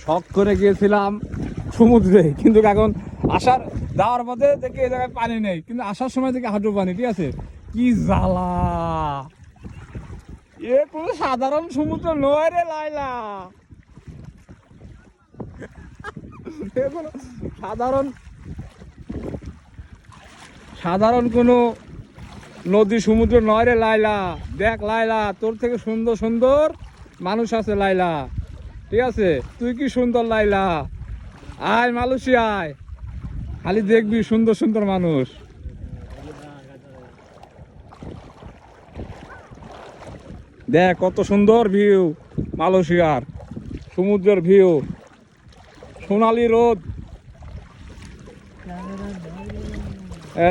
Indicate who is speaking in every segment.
Speaker 1: শখ করে গিয়েছিলাম সমুদ্রে, কিন্তু এখন যাওয়ার পথে দেখি এই জায়গায় পানি নেই, কিন্তু আসার সময় দেখি হাঁটু পানি। ঠিক আছে, কি জ্বালা! এ কোনো সাধারণ সমুদ্র নয় রে লাইলা, সাধারণ কোনো নদী সমুদ্র নয় রে লাইলা। দেখ লাইলা, তোর থেকে সুন্দর সুন্দর মানুষ আছে লাইলা। ঠিক আছে, তুই কি সুন্দর লাইলা। আয় মালয়েশিয়ায়, খালি দেখবি সুন্দর সুন্দর মানুষ। দেখ কত সুন্দর ভিউ মালয়েশিয়ার, সমুদ্রের ভিউ, সোনালি রোদ।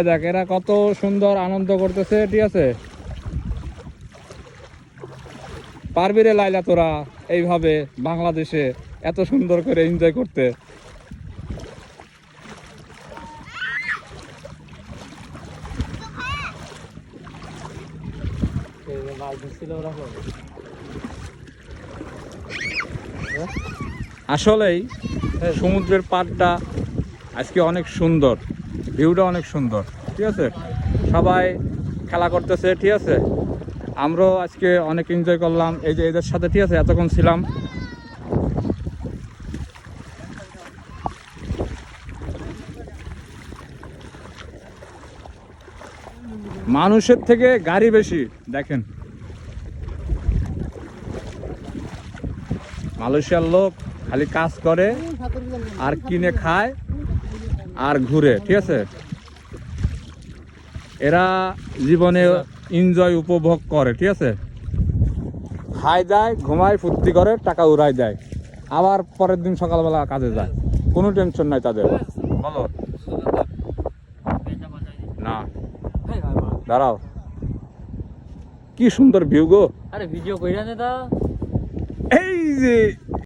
Speaker 1: দেখ এরা কত সুন্দর আনন্দ করতেছে। ঠিক আছে, পারবি রে লাইলা তোরা এইভাবে বাংলাদেশে এত সুন্দর করে এনজয় করতে? আসলেই সমুদ্রের পাড়টা আজকে অনেক সুন্দর, ভিউটা অনেক সুন্দর। ঠিক আছে, সবাই খেলা করতেছে। ঠিক আছে, আমরাও আজকে অনেক এনজয় করলাম এই যে এদের সাথে। ঠিক আছে, এতক্ষণ ছিলাম। মানুষের থেকে গাড়ি বেশি। দেখেন মালয়েশিয়ার লোক খালি কাজ করে আর কিনে খায় আর ঘুরে। ঠিক আছে, এরা জীবনে এনজয় উপভোগ করে। ঠিক আছে, খায় যায়, ঘুমায়, ফুর্তি করে, টাকা উড়াই দেয়, আবার পরের দিন সকালবেলা কাজে যায়, কোনো টেনশন নাই তাদের। বলো না, দাঁড়াও, কি সুন্দর ভিউ গো।
Speaker 2: আরে ভিডিও কইরা নে দা।
Speaker 1: এই যে